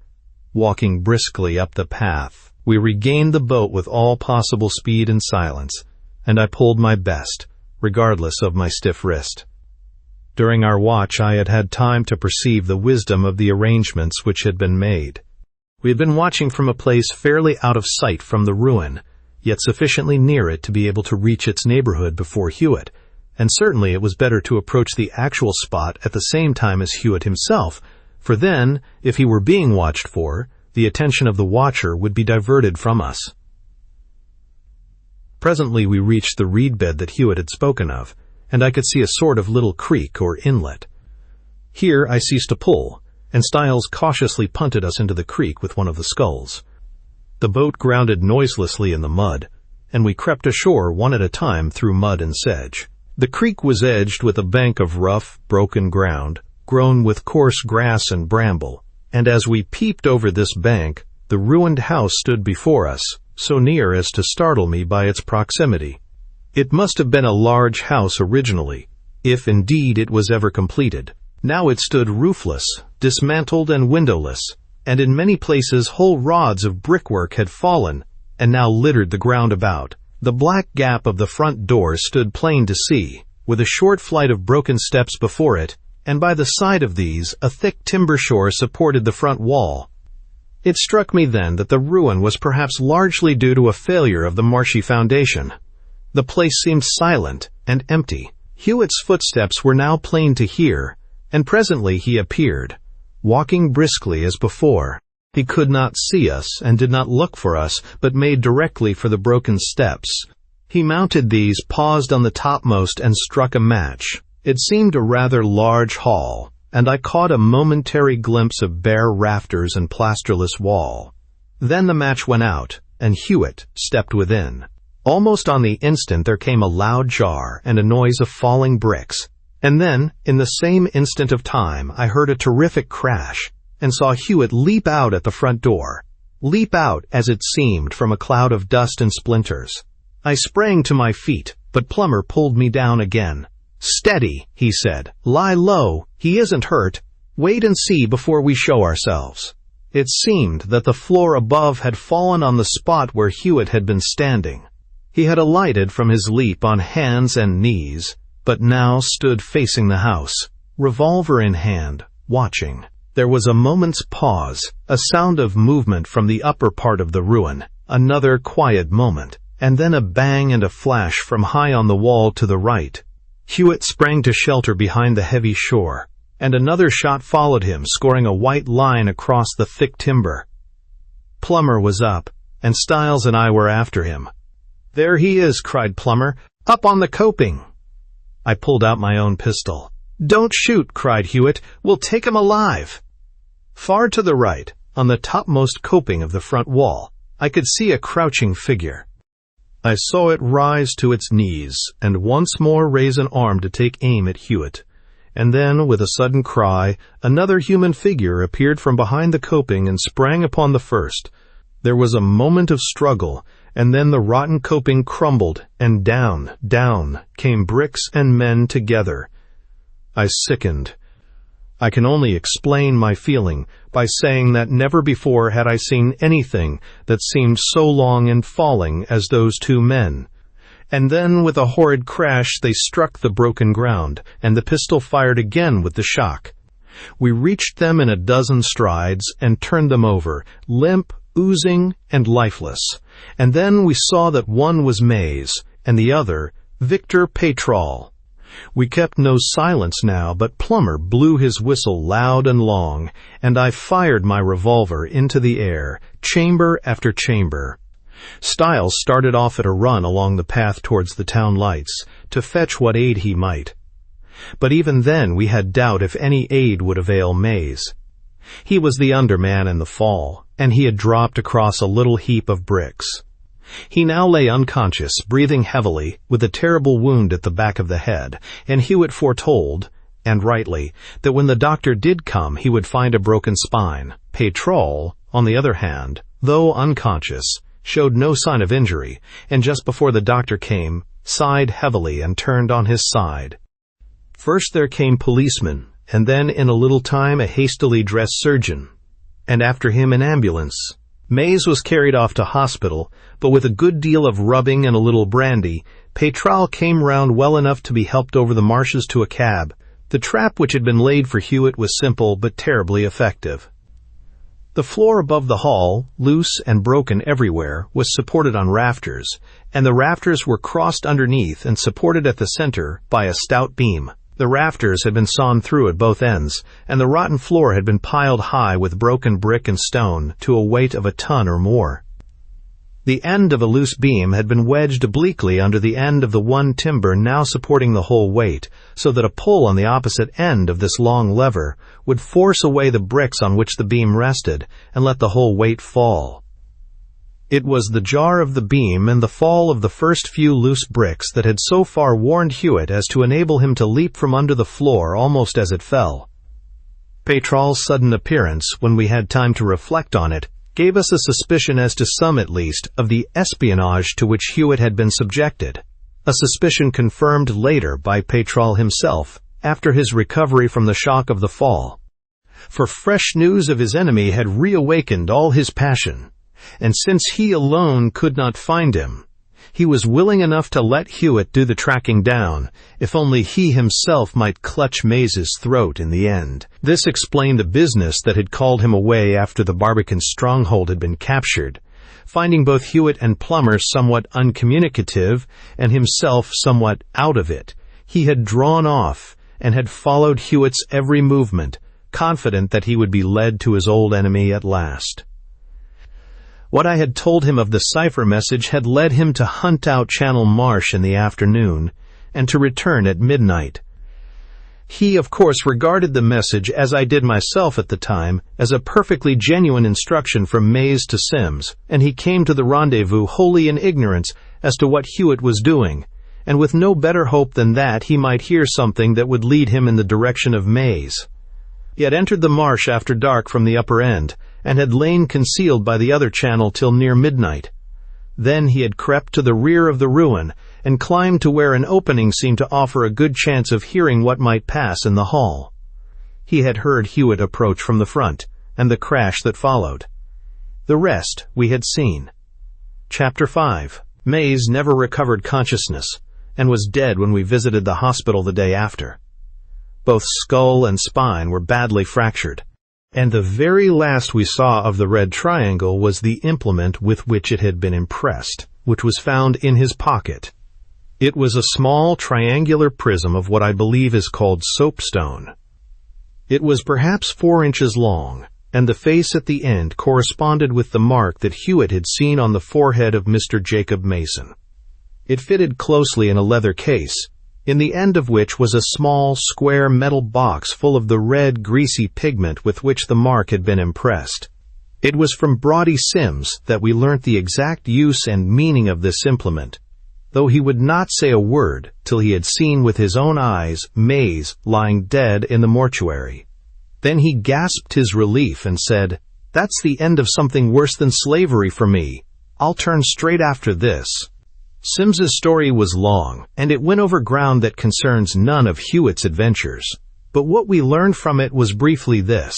walking briskly up the path. We regained the boat with all possible speed and silence, and I pulled my best, regardless of my stiff wrist. During our watch I had had time to perceive the wisdom of the arrangements which had been made. We had been watching from a place fairly out of sight from the ruin, yet sufficiently near it to be able to reach its neighborhood before Hewitt, and certainly it was better to approach the actual spot at the same time as Hewitt himself, for then, if he were being watched for, the attention of the watcher would be diverted from us. Presently we reached the reed bed that Hewitt had spoken of, and I could see a sort of little creek or inlet. Here I ceased to pull, and Stiles cautiously punted us into the creek with one of the sculls. The boat grounded noiselessly in the mud, and we crept ashore one at a time through mud and sedge. The creek was edged with a bank of rough, broken ground, grown with coarse grass and bramble, and as we peeped over this bank, the ruined house stood before us, so near as to startle me by its proximity. It must have been a large house originally, if indeed it was ever completed. Now it stood roofless, dismantled and windowless, and in many places whole rods of brickwork had fallen, and now littered the ground about. The black gap of the front door stood plain to see, with a short flight of broken steps before it, and by the side of these a thick timber shore supported the front wall. It struck me then that the ruin was perhaps largely due to a failure of the marshy foundation. The place seemed silent and empty. Hewitt's footsteps were now plain to hear, and presently he appeared, walking briskly as before. He could not see us and did not look for us, but made directly for the broken steps. He mounted these, paused on the topmost, and struck a match. It seemed a rather large hall, and I caught a momentary glimpse of bare rafters and plasterless wall. Then the match went out, and Hewitt stepped within. Almost on the instant there came a loud jar and a noise of falling bricks, and then, in the same instant of time, I heard a terrific crash, and saw Hewitt leap out at the front door, leap out, as it seemed, from a cloud of dust and splinters. I sprang to my feet, but Plummer pulled me down again. "Steady," he said. "Lie low. He isn't hurt. Wait and see before we show ourselves." It seemed that the floor above had fallen on the spot where Hewitt had been standing. He had alighted from his leap on hands and knees, but now stood facing the house, revolver in hand, watching. There was a moment's pause, a sound of movement from the upper part of the ruin, another quiet moment, and then a bang and a flash from high on the wall to the right. Hewitt sprang to shelter behind the heavy shore, and another shot followed him, scoring a white line across the thick timber. Plummer was up, and Stiles and I were after him. "There he is," cried Plummer, "up on the coping." I pulled out my own pistol. "Don't shoot," cried Hewitt. "We'll take him alive." Far to the right, on the topmost coping of the front wall, I could see a crouching figure. I saw it rise to its knees, and once more raise an arm to take aim at Hewitt. And then, with a sudden cry, another human figure appeared from behind the coping and sprang upon the first. There was a moment of struggle, and then the rotten coping crumbled, and down, down, came bricks and men together. I sickened. I can only explain my feeling by saying that never before had I seen anything that seemed so long in falling as those two men. And then, with a horrid crash, they struck the broken ground, and the pistol fired again with the shock. We reached them in a dozen strides and turned them over, limp, oozing, and lifeless. And then we saw that one was Mays, and the other, Victor Petrol. We kept no silence now, but Plummer blew his whistle loud and long, and I fired my revolver into the air, chamber after chamber. Stiles started off at a run along the path towards the town lights, to fetch what aid he might. But even then we had doubt if any aid would avail Mays. He was the underman in the fall, and he had dropped across a little heap of bricks. He now lay unconscious, breathing heavily, with a terrible wound at the back of the head, and Hewitt foretold, and rightly, that when the doctor did come he would find a broken spine. Petrol, on the other hand, though unconscious, showed no sign of injury, and just before the doctor came, sighed heavily and turned on his side. First there came policemen, and then in a little time a hastily dressed surgeon, and after him an ambulance. Mays was carried off to hospital, but with a good deal of rubbing and a little brandy, Petrol came round well enough to be helped over the marshes to a cab. The trap which had been laid for Hewitt was simple but terribly effective. The floor above the hall, loose and broken everywhere, was supported on rafters, and the rafters were crossed underneath and supported at the center by a stout beam. The rafters had been sawn through at both ends, and the rotten floor had been piled high with broken brick and stone to a weight of a ton or more. The end of a loose beam had been wedged obliquely under the end of the one timber now supporting the whole weight, so that a pull on the opposite end of this long lever would force away the bricks on which the beam rested and let the whole weight fall. It was the jar of the beam and the fall of the first few loose bricks that had so far warned Hewitt as to enable him to leap from under the floor almost as it fell. Petrol's sudden appearance, when we had time to reflect on it, gave us a suspicion as to some, at least, of the espionage to which Hewitt had been subjected, a suspicion confirmed later by Petrol himself after his recovery from the shock of the fall. For fresh news of his enemy had reawakened all his passion, and since he alone could not find him, he was willing enough to let Hewitt do the tracking down, if only he himself might clutch Mays's throat in the end. This explained the business that had called him away after the Barbican stronghold had been captured. Finding both Hewitt and Plummer somewhat uncommunicative, and himself somewhat out of it, he had drawn off, and had followed Hewitt's every movement, confident that he would be led to his old enemy at last. What I had told him of the cipher message had led him to hunt out Channel Marsh in the afternoon, and to return at midnight. He, of course, regarded the message, as I did myself at the time, as a perfectly genuine instruction from Mays to Sims, and he came to the rendezvous wholly in ignorance as to what Hewitt was doing, and with no better hope than that he might hear something that would lead him in the direction of Mays. He had entered the marsh after dark from the upper end, and had lain concealed by the other channel till near midnight. Then he had crept to the rear of the ruin, and climbed to where an opening seemed to offer a good chance of hearing what might pass in the hall. He had heard Hewitt approach from the front, and the crash that followed. The rest we had seen. Chapter 5. Mays never recovered consciousness, and was dead when we visited the hospital the day after. Both skull and spine were badly fractured, and the very last we saw of the red triangle was the implement with which it had been impressed, which was found in his pocket. It was a small triangular prism of what I believe is called soapstone. It was perhaps 4 inches long, and the face at the end corresponded with the mark that Hewitt had seen on the forehead of Mr. Jacob Mason. It fitted closely in a leather case, in the end of which was a small, square metal box full of the red, greasy pigment with which the mark had been impressed. It was from Brodie Sims that we learnt the exact use and meaning of this implement, though he would not say a word till he had seen with his own eyes Mays lying dead in the mortuary. Then he gasped his relief and said, "That's the end of something worse than slavery for me. I'll turn straight after this." Sims's story was long, and it went over ground that concerns none of Hewitt's adventures, but what we learned from it was briefly this.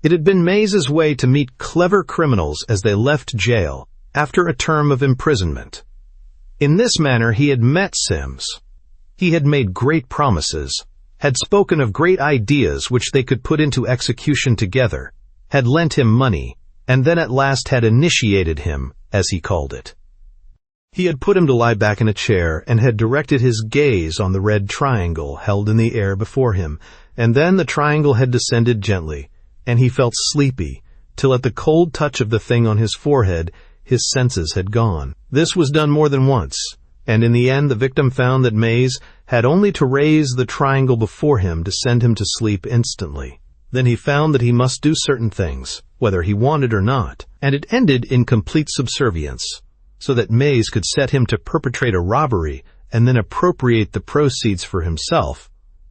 It had been Mays's way to meet clever criminals as they left jail after a term of imprisonment. In this manner he had met Sims. He had made great promises, had spoken of great ideas which they could put into execution together, had lent him money, and then at last had initiated him, as he called it. He had put him to lie back in a chair, and had directed his gaze on the red triangle held in the air before him, and then the triangle had descended gently, and he felt sleepy, till at the cold touch of the thing on his forehead, his senses had gone. This was done more than once, and in the end the victim found that Mays had only to raise the triangle before him to send him to sleep instantly. Then he found that he must do certain things, whether he wanted or not, and it ended in complete subservience, so that Mays could set him to perpetrate a robbery and then appropriate the proceeds for himself,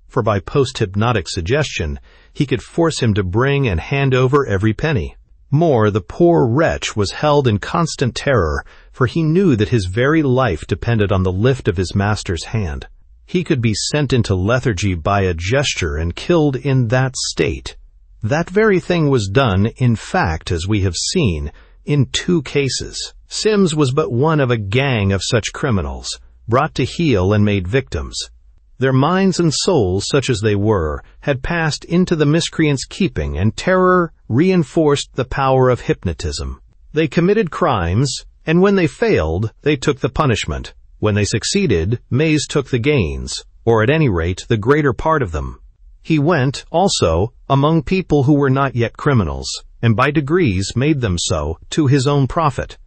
for by post-hypnotic suggestion he could force him to bring and hand over every penny. More, the poor wretch was held in constant terror, for he knew that his very life depended on the lift of his master's hand. He could be sent into lethargy by a gesture and killed in that state. That very thing was done, in fact, as we have seen, in 2 cases. Sims was but one of a gang of such criminals, brought to heel and made victims. Their minds and souls, such as they were, had passed into the miscreant's keeping, and terror reinforced the power of hypnotism. They committed crimes, and when they failed, they took the punishment. When they succeeded, Mays took the gains, or at any rate the greater part of them. He went, also, among people who were not yet criminals, and by degrees made them so, to his own profit.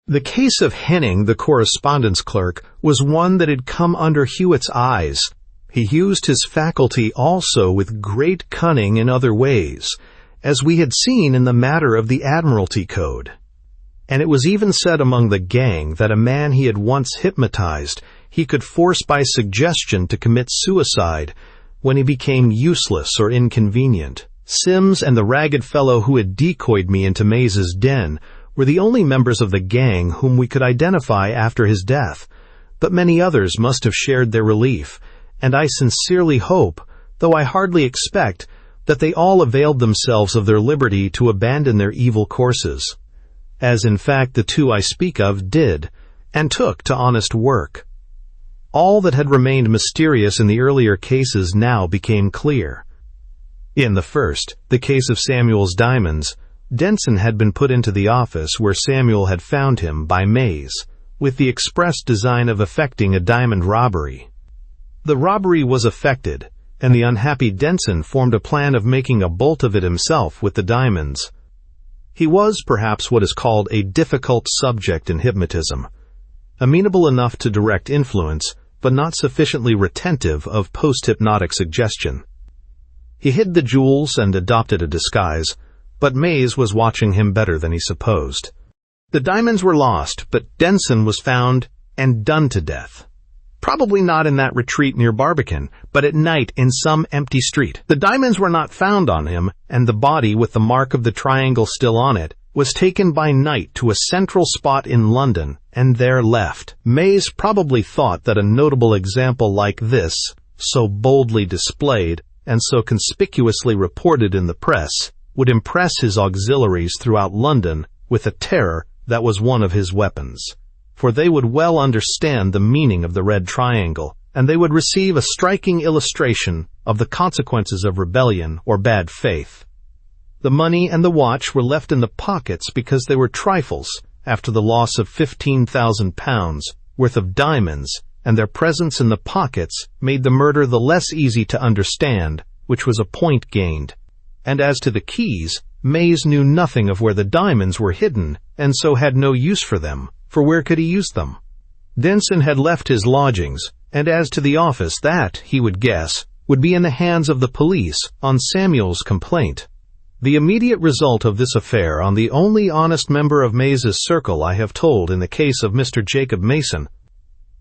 The case of Henning, the correspondence clerk, was one that had come under Hewitt's eyes. He used his faculty also with great cunning in other ways, as we had seen in the matter of the Admiralty Code. and it was even said among the gang that a man he had once hypnotized he could force by suggestion to commit suicide when he became useless or inconvenient. Sims and the ragged fellow who had decoyed me into Mays's den were the only members of the gang whom we could identify after his death, but many others must have shared their relief, and I sincerely hope, though I hardly expect, that they all availed themselves of their liberty to abandon their evil courses, as in fact the two I speak of did, and took to honest work. All that had remained mysterious in the earlier cases now became clear. In the first, the case of Samuel's diamonds, Denson had been put into the office where Samuel had found him by Mays, with the express design of effecting a diamond robbery. The robbery was effected, and the unhappy Denson formed a plan of making a bolt of it himself with the diamonds. He was perhaps what is called a difficult subject in hypnotism, amenable enough to direct influence, but not sufficiently retentive of post-hypnotic suggestion. He hid the jewels and adopted a disguise, but Mays was watching him better than he supposed. The diamonds were lost, but Denson was found and done to death. Probably not in that retreat near Barbican, but at night in some empty street. The diamonds were not found on him, and the body with the mark of the triangle still on it was taken by night to a central spot in London and there left. Mays probably thought that a notable example like this, so boldly displayed and so conspicuously reported in the press, would impress his auxiliaries throughout London with a terror that was one of his weapons. For they would well understand the meaning of the red triangle, and they would receive a striking illustration of the consequences of rebellion or bad faith. The money and the watch were left in the pockets because they were trifles after the loss of £15,000 worth of diamonds, and their presence in the pockets made the murder the less easy to understand, which was a point gained. And as to the keys, Mays knew nothing of where the diamonds were hidden, and so had no use for them, for where could he use them? Denson had left his lodgings, and as to the office, that, he would guess, would be in the hands of the police on Samuel's complaint. The immediate result of this affair on the only honest member of Mays's circle I have told in the case of Mr. Jacob Mason.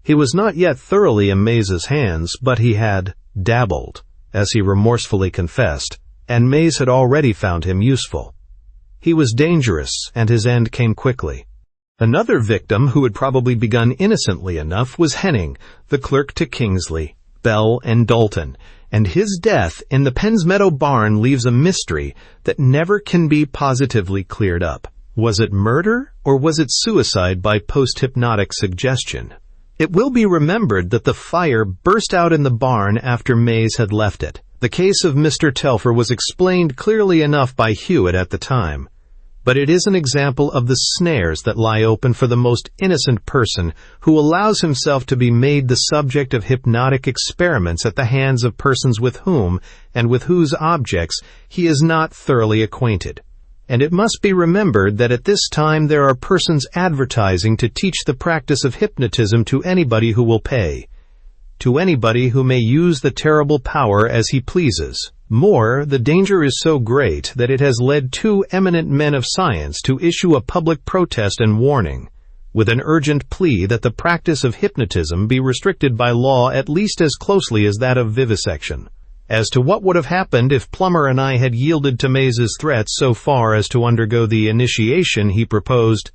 He was not yet thoroughly in Mays's hands, but he had dabbled, as he remorsefully confessed, and Mays had already found him useful. He was dangerous, and his end came quickly. Another victim who had probably begun innocently enough was Henning, the clerk to Kingsley, Bell, and Dalton, and his death in the Pensmeadow barn leaves a mystery that never can be positively cleared up. Was it murder, or was it suicide by post-hypnotic suggestion? It will be remembered that the fire burst out in the barn after Mays had left it. The case of Mr. Telfer was explained clearly enough by Hewitt at the time, but it is an example of the snares that lie open for the most innocent person who allows himself to be made the subject of hypnotic experiments at the hands of persons with whom and with whose objects he is not thoroughly acquainted. And it must be remembered that at this time there are persons advertising to teach the practice of hypnotism to anybody who will pay, to anybody who may use the terrible power as he pleases. More, the danger is so great that it has led two eminent men of science to issue a public protest and warning, with an urgent plea that the practice of hypnotism be restricted by law at least as closely as that of vivisection. As to what would have happened if Plummer and I had yielded to Mays's threats so far as to undergo the initiation he proposed,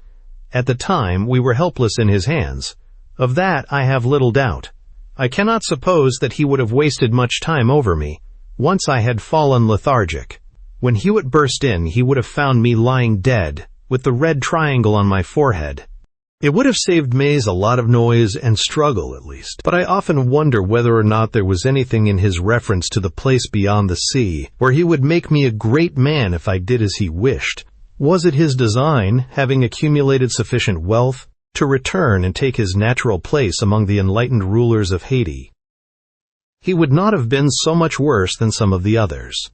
at the time we were helpless in his hands. Of that I have little doubt. I cannot suppose that he would have wasted much time over me, once I had fallen lethargic. When Hewitt burst in, he would have found me lying dead, with the red triangle on my forehead. It would have saved Mays a lot of noise and struggle, at least. But I often wonder whether or not there was anything in his reference to the place beyond the sea, where he would make me a great man if I did as he wished. Was it his design, having accumulated sufficient wealth, to return and take his natural place among the enlightened rulers of Haiti? He would not have been so much worse than some of the others.